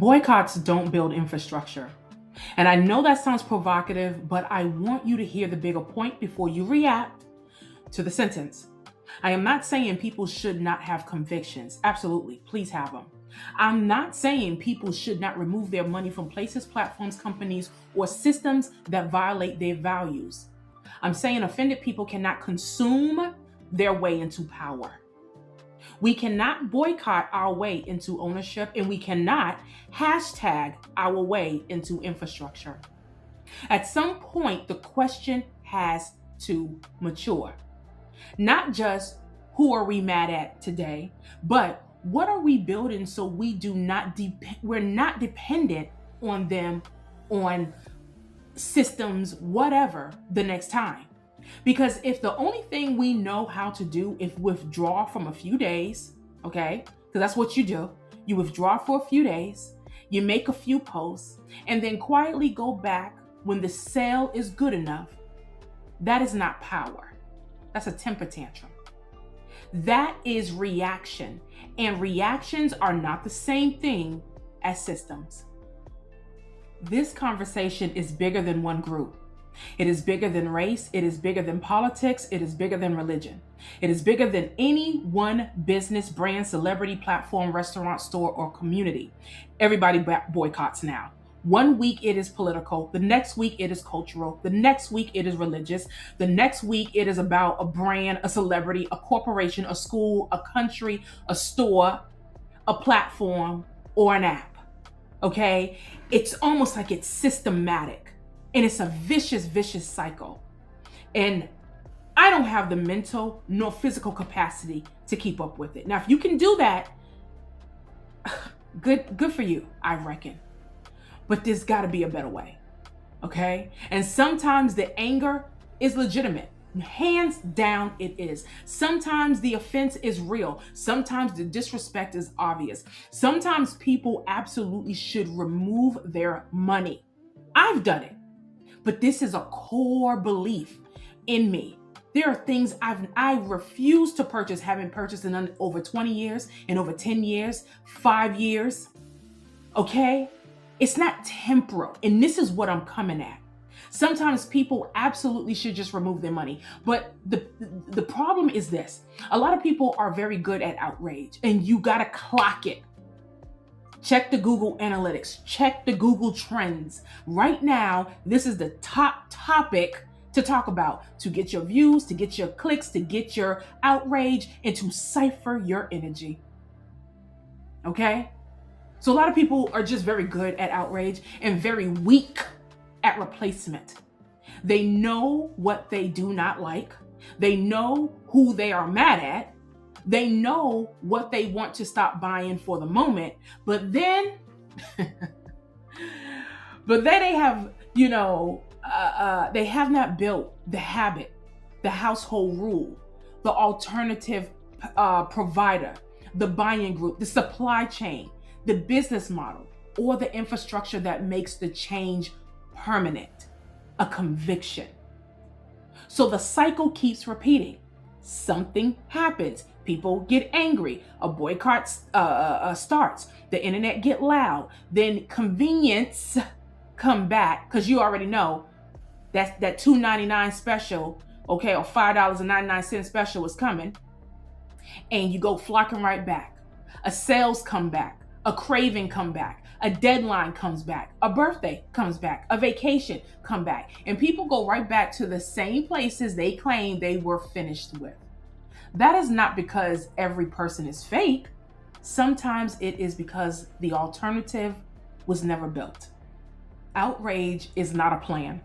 Boycotts don't build infrastructure. And I know that sounds provocative, but I want you to hear the bigger point before you react to the sentence. I am not saying people should not have convictions. Absolutely, please have them. I'm not saying people should not remove their money from places, platforms, companies, or systems that violate their values. I'm saying offended people cannot consume their way into power. We cannot boycott our way into ownership, and we cannot hashtag our way into infrastructure. At some point, the question has to mature. Not just who are we mad at today, but what are we building so we're not dependent on them, on systems, whatever, the next time. Because if the only thing we know how to do is withdraw from a few days, okay, because that's what you do. You withdraw for a few days, you make a few posts, and then quietly go back when the sale is good enough. That is not power. That's a temper tantrum. That is reaction. And reactions are not the same thing as systems. This conversation is bigger than one group. It is bigger than race. It is bigger than politics. It is bigger than religion. It is bigger than any one business, brand, celebrity, platform, restaurant, store, or community. Everybody boycotts now. 1 week it is political. The next week it is cultural. The next week it is religious. The next week it is about a brand, a celebrity, a corporation, a school, a country, a store, a platform, or an app. Okay? It's almost like it's systematic. And it's a vicious, vicious cycle. And I don't have the mental nor physical capacity to keep up with it. Now, if you can do that, good for you, I reckon. But there's got to be a better way, okay? And sometimes the anger is legitimate. Hands down, it is. Sometimes the offense is real. Sometimes the disrespect is obvious. Sometimes people absolutely should remove their money. I've done it. But this is a core belief in me. There are things I refuse to purchase, haven't purchased in over 20 years, in over 10 years, 5 years. Okay? It's not temporal. And this is what I'm coming at. Sometimes people absolutely should just remove their money. But the problem is this. A lot of people are very good at outrage, and you got to clock it. Check the Google Analytics. Check the Google Trends. Right now, this is the top topic to talk about, to get your views, to get your clicks, to get your outrage, and to cipher your energy. Okay? So a lot of people are just very good at outrage and very weak at replacement. They know what they do not like. They know who they are mad at. They know what they want to stop buying for the moment, but then they have, they have not built the habit, the household rule, the alternative provider, the buying group, the supply chain, the business model, or the infrastructure that makes the change permanent, a conviction. So the cycle keeps repeating. Something happens. People get angry. A boycott starts. The internet get loud. Then convenience come back, because you already know that $2.99 special, okay, or $5.99 special is coming, and you go flocking right back. A sales come back. A craving come back. A deadline comes back. A birthday comes back. A vacation come back. And people go right back to the same places they claim they were finished with. That is not because every person is fake. Sometimes it is because the alternative was never built. Outrage is not a plan.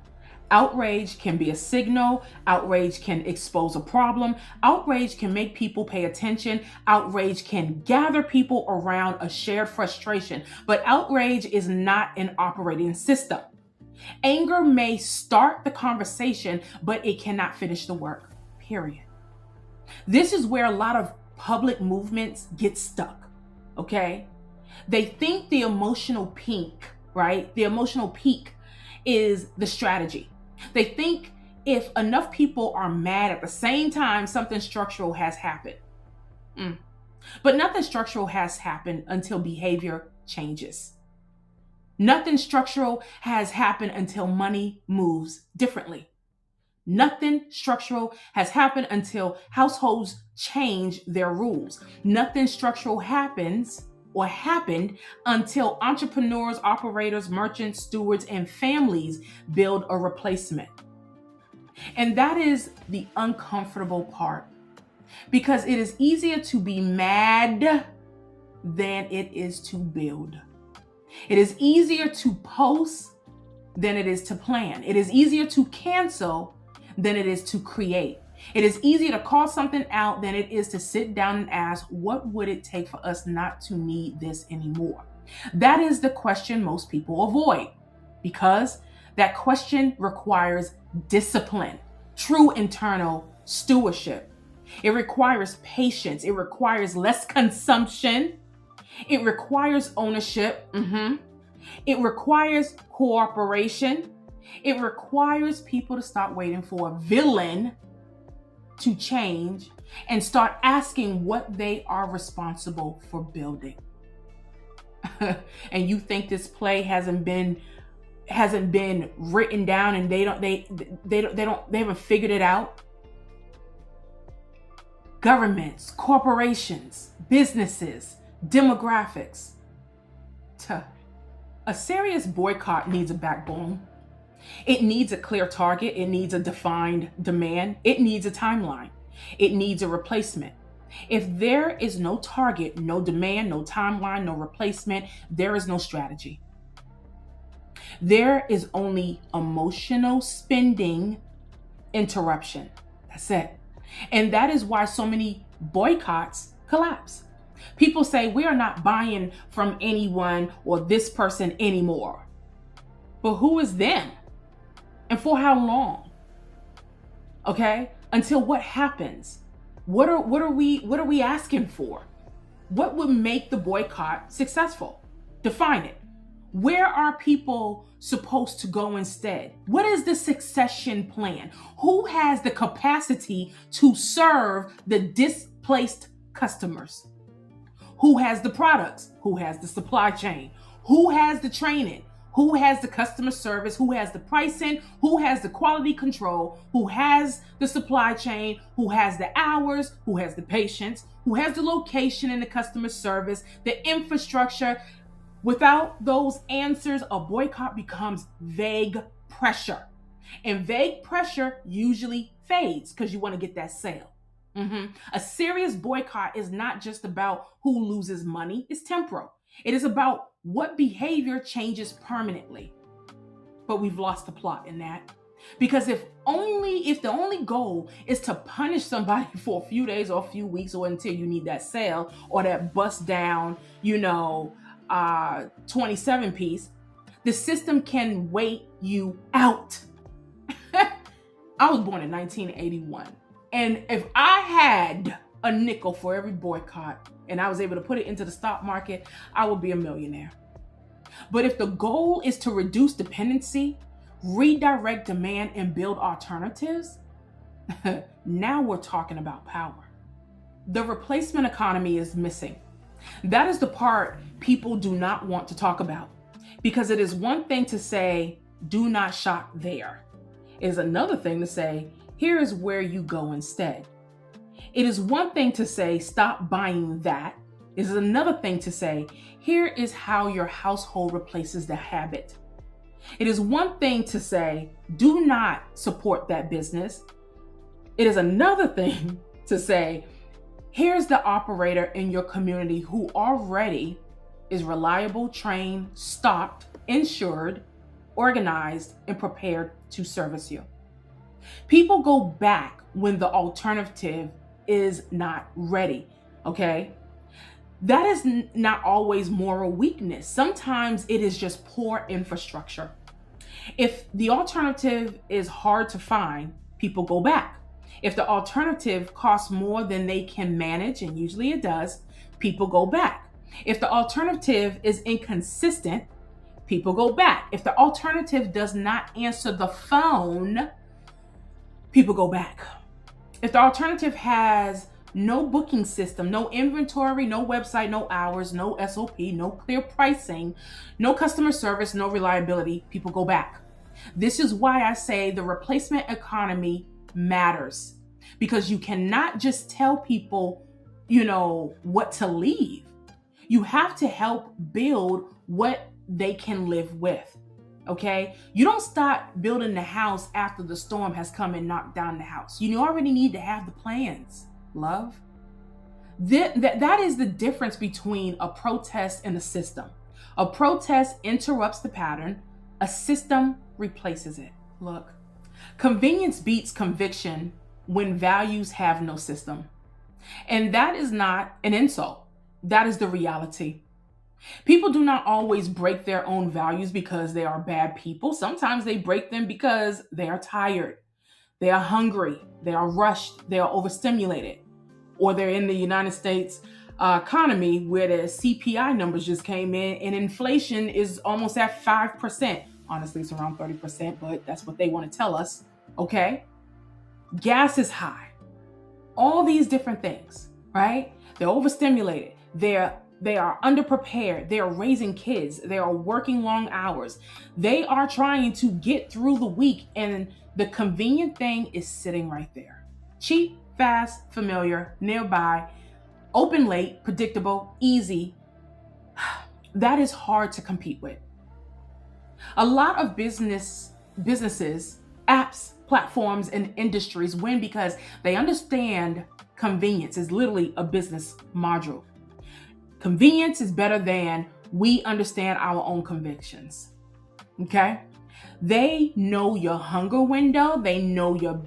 Outrage can be a signal. Outrage can expose a problem. Outrage can make people pay attention. Outrage can gather people around a shared frustration. But outrage is not an operating system. Anger may start the conversation, but it cannot finish the work, period. This is where a lot of public movements get stuck, okay? They think the emotional peak, right? The emotional peak is the strategy. They think if enough people are mad at the same time, something structural has happened. But nothing structural has happened until behavior changes. Nothing structural has happened until money moves differently. Nothing structural has happened until households change their rules. Nothing structural happens or happened until entrepreneurs, operators, merchants, stewards, and families build a replacement. And that is the uncomfortable part, because it is easier to be mad than it is to build. It is easier to post than it is to plan. It is easier to cancel than it is to create. It is easier to call something out than it is to sit down and ask, what would it take for us not to need this anymore? That is the question most people avoid, because that question requires discipline, true internal stewardship. It requires patience. It requires less consumption. It requires ownership. It requires cooperation. It requires people to stop waiting for a villain to change and start asking what they are responsible for building. And you think this play hasn't been written down and they haven't figured it out? Governments, corporations, businesses, demographics. A serious boycott needs a backbone. It needs a clear target. It needs a defined demand. It needs a timeline. It needs a replacement. If there is no target, no demand, no timeline, no replacement, there is no strategy. There is only emotional spending interruption. That's it. And that is why so many boycotts collapse. People say, we are not buying from anyone or this person anymore. But who is them? And for how long? Okay? Until what happens? What are we asking for? What would make the boycott successful? Define it. Where are people supposed to go instead? What is the succession plan? Who has the capacity to serve the displaced customers? Who has the products? Who has the supply chain? Who has the training? Who has the customer service? Who has the pricing? Who has the quality control? Who has the supply chain? Who has the hours? Who has the patience? Who has the location and the customer service, the infrastructure? Without those answers, a boycott becomes vague pressure. And vague pressure usually fades because you want to get that sale. A serious boycott is not just about who loses money. It's temporal. It is about what behavior changes permanently. But we've lost the plot in that. Because if the only goal is to punish somebody for a few days or a few weeks or until you need that sale or that bust down, 27 piece, the system can wait you out. I was born in 1981. And if I had a nickel for every boycott and I was able to put it into the stock market, I would be a millionaire. But if the goal is to reduce dependency, redirect demand, and build alternatives, now we're talking about power. The replacement economy is missing. That is the part people do not want to talk about, because it is one thing to say, do not shop there. It is another thing to say, here is where you go instead. It is one thing to say, stop buying that. It is another thing to say, here is how your household replaces the habit. It is one thing to say, do not support that business. It is another thing to say, here's the operator in your community who already is reliable, trained, stocked, insured, organized, and prepared to service you. People go back when the alternative is not ready, okay? That is not always moral weakness. Sometimes it is just poor infrastructure. If the alternative is hard to find, people go back. If the alternative costs more than they can manage, and usually it does, people go back. If the alternative is inconsistent, people go back. If the alternative does not answer the phone, people go back. If the alternative has no booking system, no inventory, no website, no hours, no SOP, no clear pricing, no customer service, no reliability, people go back. This is why I say the replacement economy matters, because you cannot just tell people, what to leave. You have to help build what they can live with. Okay? You don't start building the house after the storm has come and knocked down the house. You already need to have the plans, love. That is the difference between a protest and a system. A protest interrupts the pattern. A system replaces it. Look, convenience beats conviction when values have no system. And that is not an insult. That is the reality. People do not always break their own values because they are bad people. Sometimes they break them because they are tired, they are hungry, they are rushed, they are overstimulated, or they're in the United States economy where the CPI numbers just came in and inflation is almost at 5%. Honestly, it's around 30%, but that's what they want to tell us. Okay? Gas is high. All these different things, right? They're overstimulated. They are underprepared. They are raising kids. They are working long hours. They are trying to get through the week, and the convenient thing is sitting right there. Cheap, fast, familiar, nearby, open late, predictable, easy. That is hard to compete with. A lot of businesses, apps, platforms, and industries win because they understand convenience is literally a business module. Convenience is better than we understand our own convictions. Okay? They know your hunger window. They know your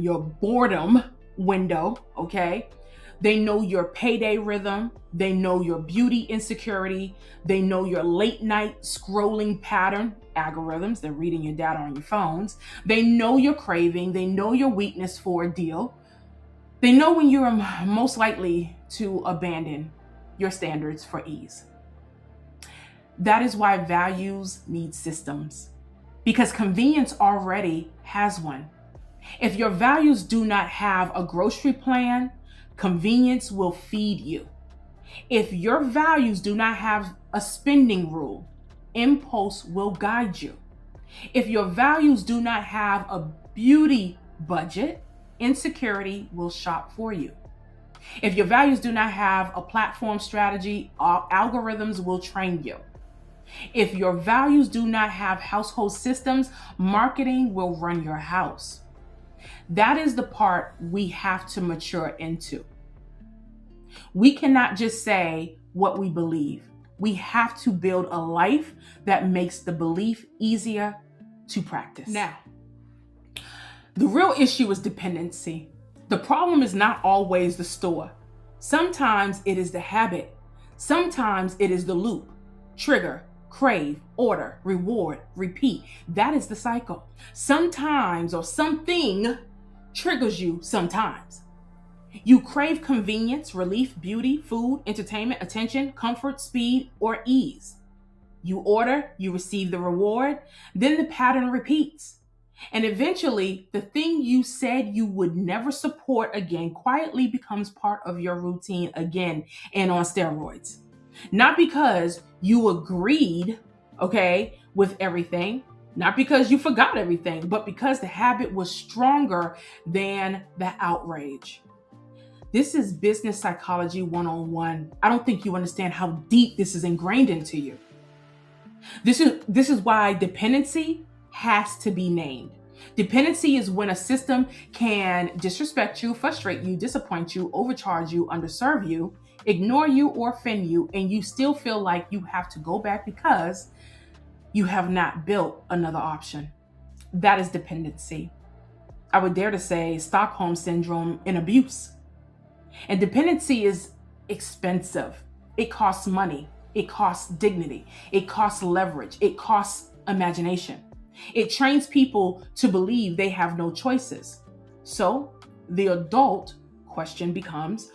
your boredom window. Okay? They know your payday rhythm. They know your beauty insecurity. They know your late night scrolling pattern algorithms. They're reading your data on your phones. They know your craving. They know your weakness for a deal. They know when you're most likely to abandon your standards for ease. That is why values need systems, because convenience already has one. If your values do not have a grocery plan, convenience will feed you. If your values do not have a spending rule, impulse will guide you. If your values do not have a beauty budget, insecurity will shop for you. If your values do not have a platform strategy, algorithms will train you. If your values do not have household systems, marketing will run your house. That is the part we have to mature into. We cannot just say what we believe. We have to build a life that makes the belief easier to practice. Now, the real issue is dependency. The problem is not always the store. Sometimes it is the habit. Sometimes it is the loop. Trigger, crave, order, reward, repeat. That is the cycle. Sometimes or something triggers you sometimes. You crave convenience, relief, beauty, food, entertainment, attention, comfort, speed, or ease. You order, you receive the reward, then the pattern repeats. And eventually, the thing you said you would never support again quietly becomes part of your routine again and on steroids. Not because you agreed, with everything, not because you forgot everything, but because the habit was stronger than the outrage. This is business psychology 101. I don't think you understand how deep this is ingrained into you. This is why dependency has to be named. Dependency is when a system can disrespect you, frustrate you, disappoint you, overcharge you, underserve you, ignore you, or offend you, and you still feel like you have to go back because you have not built another option. That is dependency. I would dare to say Stockholm Syndrome in abuse. And dependency is expensive. It costs money. It costs dignity. It costs leverage. It costs imagination. It trains people to believe they have no choices. So the adult question becomes,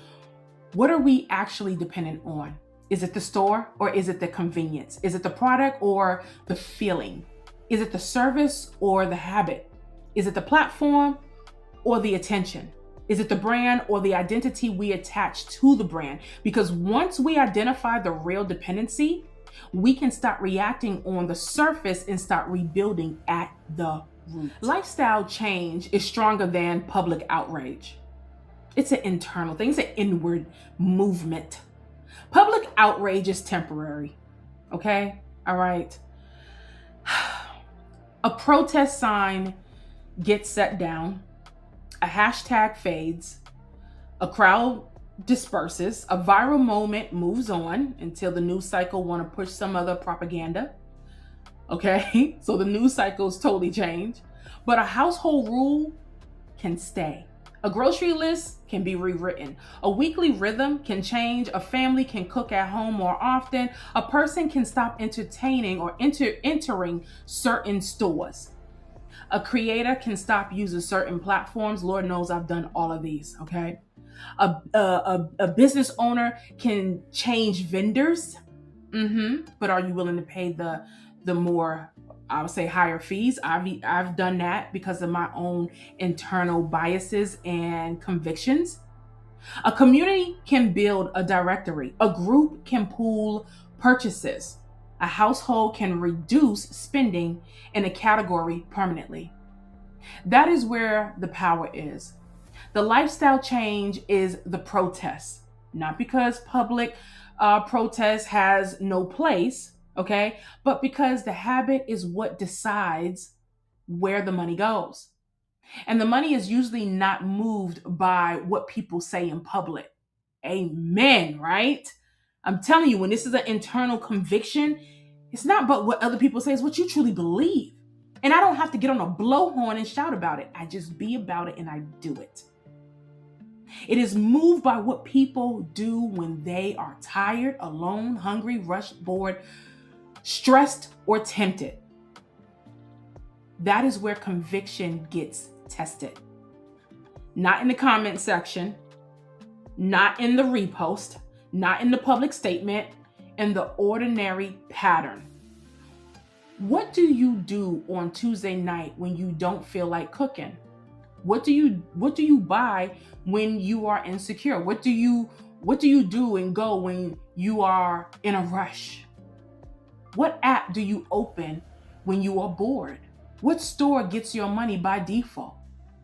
what are we actually dependent on? Is it the store or is it the convenience? Is it the product or the feeling? Is it the service or the habit? Is it the platform or the attention? Is it the brand or the identity we attach to the brand? Because once we identify the real dependency, we can start reacting on the surface and start rebuilding at the root. Lifestyle change is stronger than public outrage. It's an internal thing. It's an inward movement. Public outrage is temporary. Okay? All right. A protest sign gets set down. A hashtag fades. A crowd disperses. A viral moment moves on until the news cycle want to push some other propaganda. Okay? So the news cycles totally change. But a household rule can stay. A grocery list can be rewritten. A weekly rhythm can change. A family can cook at home more often. A person can stop entertaining or entering certain stores. A creator can stop using certain platforms. Lord knows I've done all of these, okay? A business owner can change vendors. But are you willing to pay the more, I would say, higher fees? I've done that because of my own internal biases and convictions. A community can build a directory. A group can pool purchases. A household can reduce spending in a category permanently. That is where the power is. The lifestyle change is the protest, not because public protest has no place, okay? But because the habit is what decides where the money goes. And the money is usually not moved by what people say in public. Amen, right? I'm telling you, when this is an internal conviction, it's not about what other people say, it's what you truly believe. And I don't have to get on a blowhorn and shout about it. I just be about it and I do it. It is moved by what people do when they are tired, alone, hungry, rushed, bored, stressed, or tempted. That is where conviction gets tested. Not in the comment section, not in the repost, not in the public statement, in the ordinary pattern. What do you do on Tuesday night when you don't feel like cooking? What do you buy when you are insecure? What do you do and go when you are in a rush? What app do you open when you are bored? What store gets your money by default?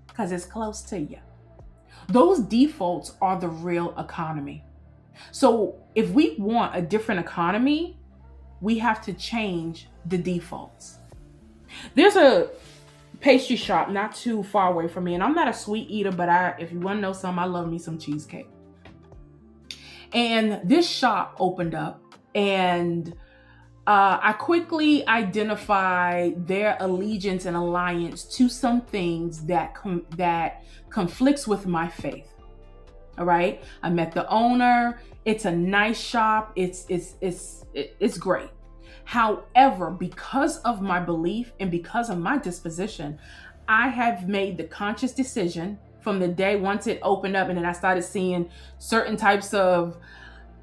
Because it's close to you. Those defaults are the real economy. So if we want a different economy, we have to change the defaults. There's a pastry shop not too far away from me, and I'm not a sweet eater, but if you want to know something, I love me some cheesecake. And this shop opened up, and I quickly identified their allegiance and alliance to some things that conflicts with my faith. All right, I met the owner. It's a nice shop. It's great. However, because of my belief and because of my disposition, I have made the conscious decision from the day once it opened up, and then I started seeing certain types of,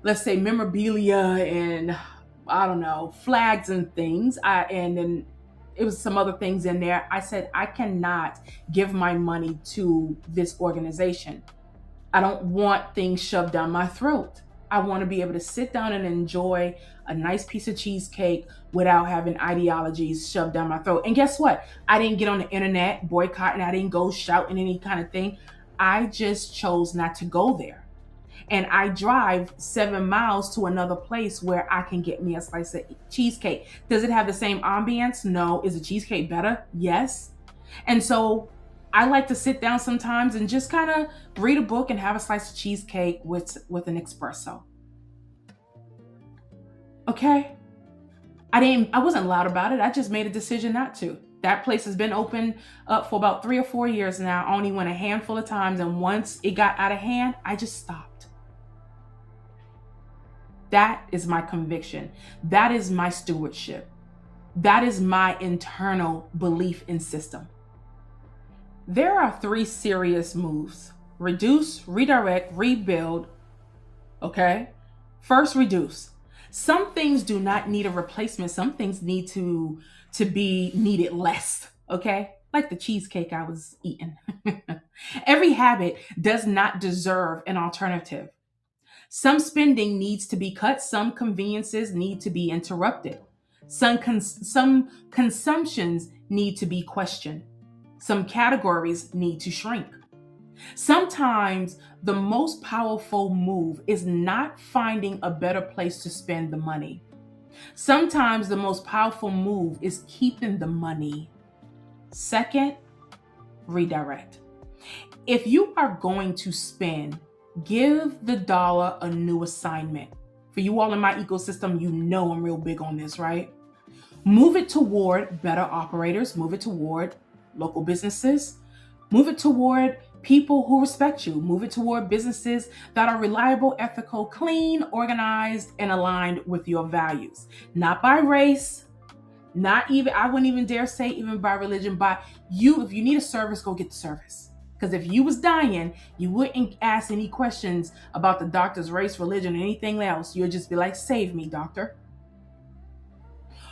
let's say, memorabilia and I don't know, flags and things. And then it was some other things in there. I said, I cannot give my money to this organization. I don't want things shoved down my throat. I want to be able to sit down and enjoy a nice piece of cheesecake without having ideologies shoved down my throat. And guess what? I didn't get on the internet boycotting. I didn't go shouting any kind of thing. I just chose not to go there. And I drive 7 miles to another place where I can get me a slice of cheesecake. Does it have the same ambience? No. Is the cheesecake better? Yes. And so I like to sit down sometimes and just kind of read a book and have a slice of cheesecake with an espresso. Okay? I wasn't loud about it. I just made a decision not to. That place has been open up for about 3 or 4 years now. I only went a handful of times, and once it got out of hand, I just stopped. That is my conviction. That is my stewardship. That is my internal belief in system. There are 3 serious moves: reduce, redirect, rebuild. Okay? First, reduce. Some things do not need a replacement. Some things need to be needed less. Okay? like the cheesecake I was eating. Every habit does not deserve an alternative. Some spending needs to be cut, some conveniences need to be interrupted. Some consumptions need to be questioned. Some categories need to shrink. Sometimes the most powerful move is not finding a better place to spend the money. Sometimes the most powerful move is keeping the money. Second, redirect. If you are going to spend, give the dollar a new assignment. For you all in my ecosystem, you know I'm real big on this, right? Move it toward better operators, move it toward local businesses, move it toward people who respect you, move it toward businesses that are reliable, ethical, clean, organized, and aligned with your values. Not by race, not even, I wouldn't even dare say even by religion, by you. If you need a service, go get the service. Because if you was dying, you wouldn't ask any questions about the doctor's race, religion, or anything else. You'll just be like, save me, doctor.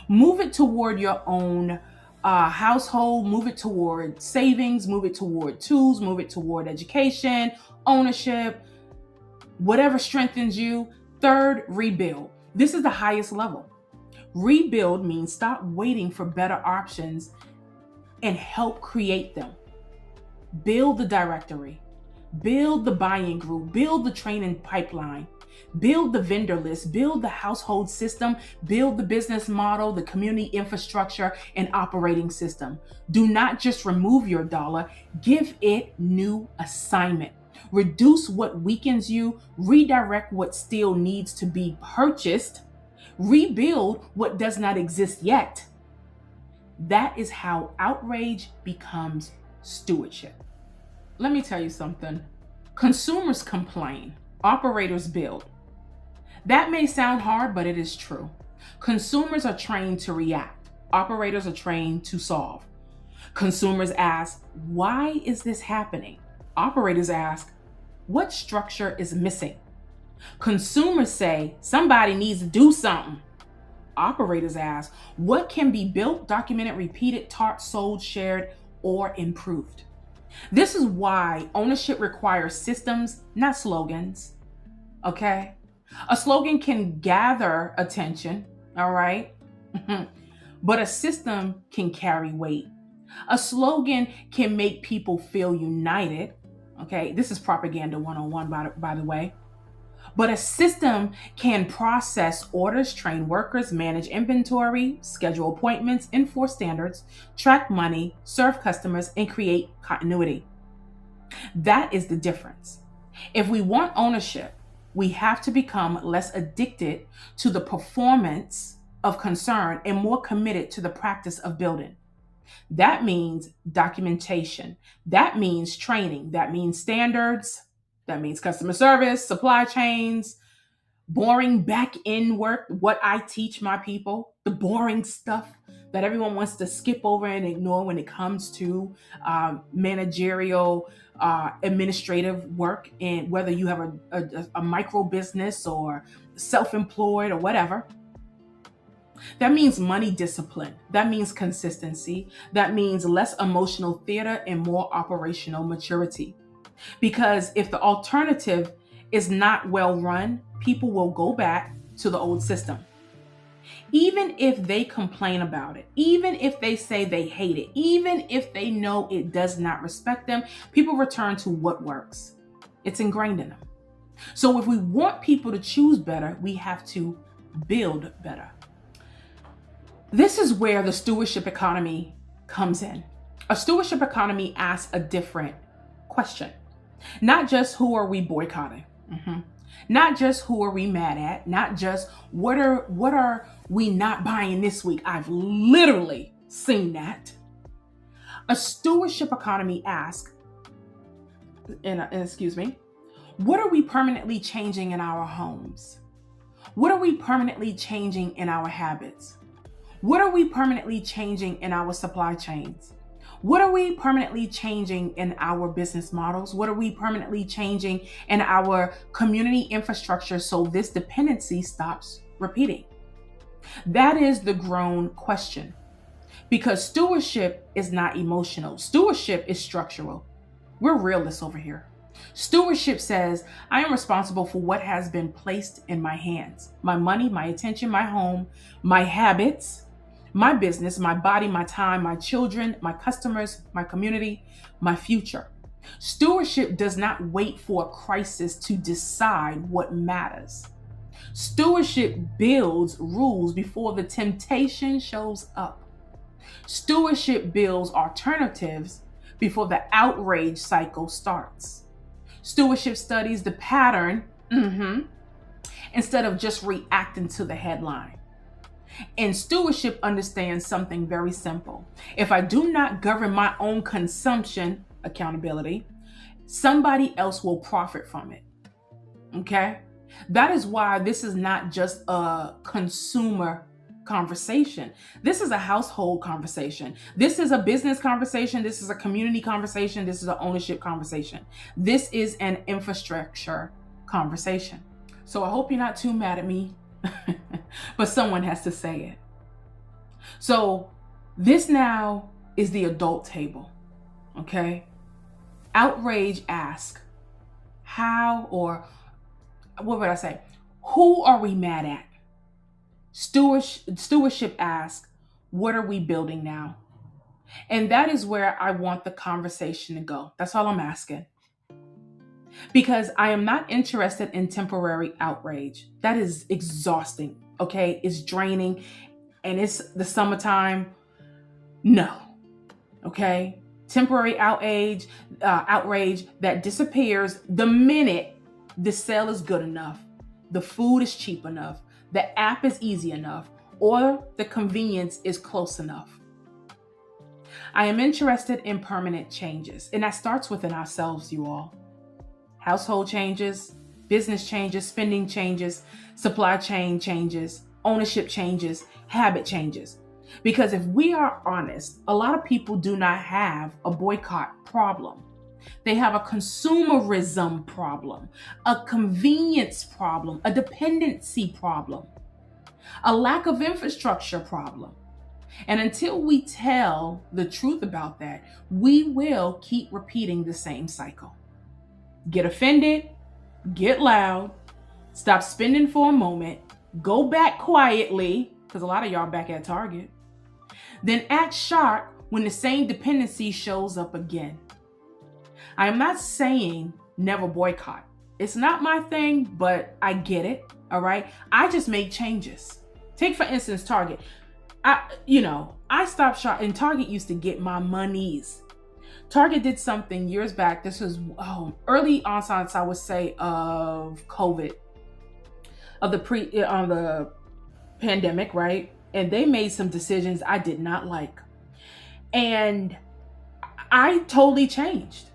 Move it toward your own household, move it toward savings, move it toward tools, move it toward education, ownership, whatever strengthens you. Third, rebuild. This is the highest level. Rebuild means stop waiting for better options and help create them. Build the directory, build the buying group, build the training pipeline, build the vendor list, build the household system, build the business model, the community infrastructure, and operating system. Do not just remove your dollar, give it new assignment. Reduce what weakens you, redirect what still needs to be purchased, rebuild what does not exist yet. That is how outrage becomes stewardship. Let me tell you something. Consumers complain, operators build. That may sound hard, but it is true. Consumers are trained to react. Operators are trained to solve. Consumers ask, why is this happening? Operators ask, what structure is missing? Consumers say, somebody needs to do something. Operators ask, what can be built, documented, repeated, taught, sold, shared, or improved? This is why ownership requires systems, not slogans. Okay? A slogan can gather attention, all right? But a system can carry weight. A slogan can make people feel united. Okay? This is propaganda 101, by the way. But a system can process orders, train workers, manage inventory, schedule appointments, enforce standards, track money, serve customers, and create continuity. That is the difference. If we want ownership, we have to become less addicted to the performance of concern and more committed to the practice of building. That means documentation. That means training. That means standards. That means customer service, supply chains, boring back end work, what I teach my people, the boring stuff that everyone wants to skip over and ignore when it comes to managerial, administrative work, and whether you have a micro business or self-employed or whatever. That means money discipline. That means consistency. That means less emotional theater and more operational maturity. Because if the alternative is not well run, people will go back to the old system. Even if they complain about it, even if they say they hate it, even if they know it does not respect them, people return to what works. It's ingrained in them. So if we want people to choose better, we have to build better. This is where the stewardship economy comes in. A stewardship economy asks a different question. Not just who are we boycotting? Not just who are we mad at? Not just what are we not buying this week? I've literally seen that. A stewardship economy asks, what are we permanently changing in our homes? What are we permanently changing in our habits? What are we permanently changing in our supply chains? What are we permanently changing in our business models? What are we permanently changing in our community infrastructure so this dependency stops repeating? That is the grown question. Because stewardship is not emotional. Stewardship is structural. We're realists over here. Stewardship says, I am responsible for what has been placed in my hands: my money, my attention, my home, my habits, my business, my body, my time, my children, my customers, my community, my future. Stewardship does not wait for a crisis to decide what matters. Stewardship builds rules before the temptation shows up. Stewardship builds alternatives before the outrage cycle starts. Stewardship studies the pattern instead of just reacting to the headline. And stewardship understands something very simple. If I do not govern my own consumption, accountability, somebody else will profit from it. Okay? That is why this is not just a consumer conversation. This is a household conversation. This is a business conversation. This is a community conversation. This is an ownership conversation. This is an infrastructure conversation. So I hope you're not too mad at me, but someone has to say it. So this now is the adult table. Okay? Outrage asks, how, or what would I say? Who are we mad at? Stewardship asks, what are we building now? And that is where I want the conversation to go. That's all I'm asking. Because I am not interested in temporary outrage. That is exhausting, okay? It's draining, and it's the summertime. No, okay? Temporary outrage that disappears the minute the sale is good enough, the food is cheap enough, the app is easy enough, or the convenience is close enough. I am interested in permanent changes, and that starts within ourselves, you all. Household changes, business changes, spending changes, supply chain changes, ownership changes, habit changes. Because if we are honest, a lot of people do not have a boycott problem. They have a consumerism problem, a convenience problem, a dependency problem, a lack of infrastructure problem. And until we tell the truth about that, we will keep repeating the same cycle. Get offended, get loud, stop spending for a moment, go back quietly, because a lot of y'all back at Target, then act sharp when the same dependency shows up again. I am not saying never boycott. It's not my thing, but I get it, all right? I just make changes. Take, for instance, Target. I stopped shopping, and Target used to get my monies. Target did something years back. This was early onset, I would say, of COVID, of the pandemic, right? And they made some decisions I did not like. And I totally changed.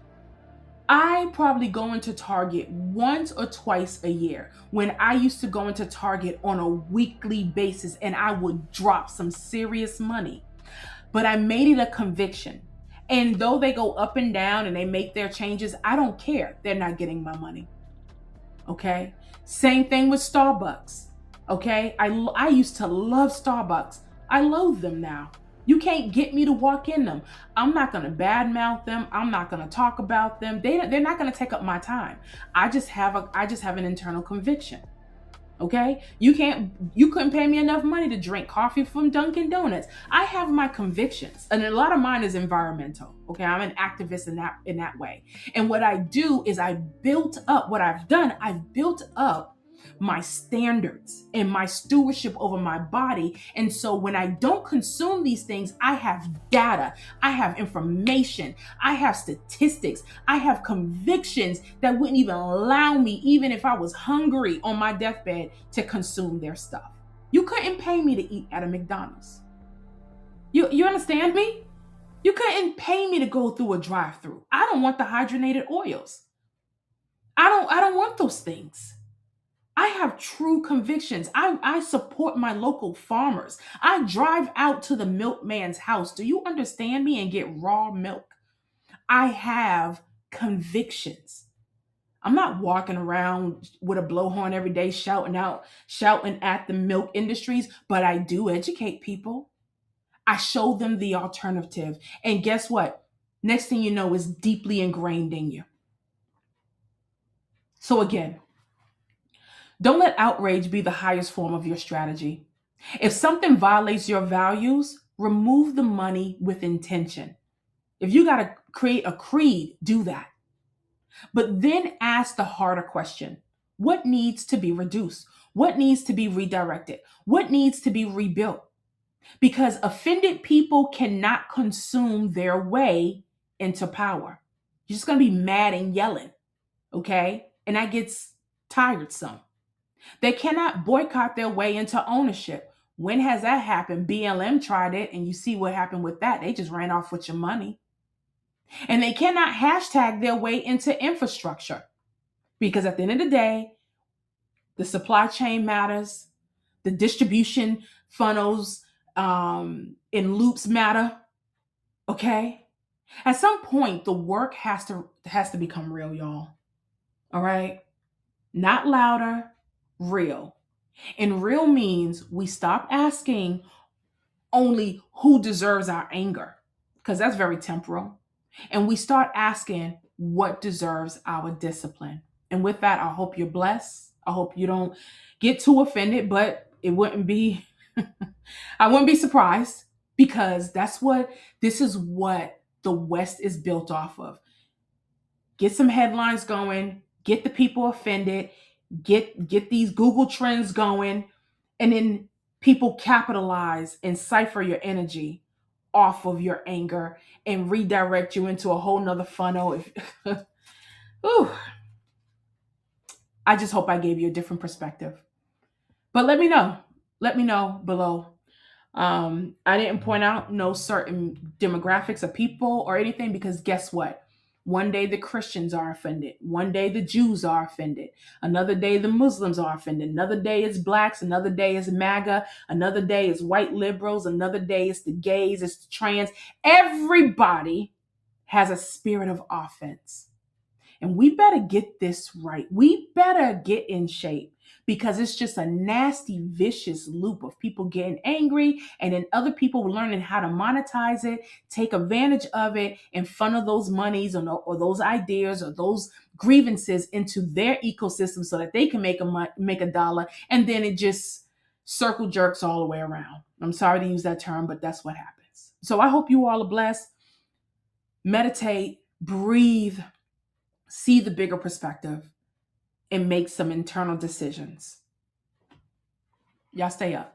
I probably go into Target once or twice a year, when I used to go into Target on a weekly basis, and I would drop some serious money. But I made it a conviction. And though they go up and down and they make their changes, I don't care. They're not getting my money. Okay? Same thing with Starbucks. Okay? I used to love Starbucks. I loathe them now. You can't get me to walk in them. I'm not going to badmouth them. I'm not going to talk about them. They're not going to take up my time. I just have an internal conviction. Okay? You couldn't pay me enough money to drink coffee from Dunkin' Donuts. I have my convictions, and a lot of mine is environmental. Okay? I'm an activist in that way. And what I do is I've built up my standards and my stewardship over my body. And so when I don't consume these things, I have data, I have information, I have statistics, I have convictions that wouldn't even allow me, even if I was hungry on my deathbed, to consume their stuff. You couldn't pay me to eat at a McDonald's. You understand me? You couldn't pay me to go through a drive-through. I don't want the hydrogenated oils. I don't want those things. I have true convictions. I support my local farmers. I drive out to the milkman's house. Do you understand me? And get raw milk. I have convictions. I'm not walking around with a blowhorn every day shouting at the milk industries, but I do educate people. I show them the alternative. And guess what? Next thing you know, it's deeply ingrained in you. So again, don't let outrage be the highest form of your strategy. If something violates your values, remove the money with intention. If you got to create a creed, do that. But then ask the harder question: what needs to be reduced? What needs to be redirected? What needs to be rebuilt? Because offended people cannot consume their way into power. You're just going to be mad and yelling, okay? And that gets tiresome. They cannot boycott their way into ownership. When has that happened? BLM tried it, and you see what happened with that. They just ran off with your money. And they cannot hashtag their way into infrastructure, because at the end of the day, the supply chain matters, the distribution funnels in loops matter. Okay? At some point, the work has to become real, y'all. All right? Not louder, real. And real means we stop asking only who deserves our anger, because that's very temporal. And we start asking what deserves our discipline. And with that, I hope you're blessed. I hope you don't get too offended, but it wouldn't be, I wouldn't be surprised, because this is what the West is built off of. Get some headlines going, get the people offended, get these Google trends going, and then people capitalize and cipher your energy off of your anger and redirect you into a whole nother funnel. Ooh, I just hope I gave you a different perspective. But let me know. Let me know below. I didn't point out no certain demographics of people or anything, because guess what? One day the Christians are offended. One day the Jews are offended. Another day the Muslims are offended. Another day is blacks. Another day is MAGA. Another day is white liberals. Another day is the gays. It's the trans. Everybody has a spirit of offense. And we better get this right. We better get in shape, because it's just a nasty, vicious loop of people getting angry and then other people learning how to monetize it, take advantage of it, and funnel those monies or those ideas or those grievances into their ecosystem so that they can make a dollar. And then it just circle jerks all the way around. I'm sorry to use that term, but that's what happens. So I hope you all are blessed. Meditate, breathe, see the bigger perspective, and make some internal decisions. Y'all stay up.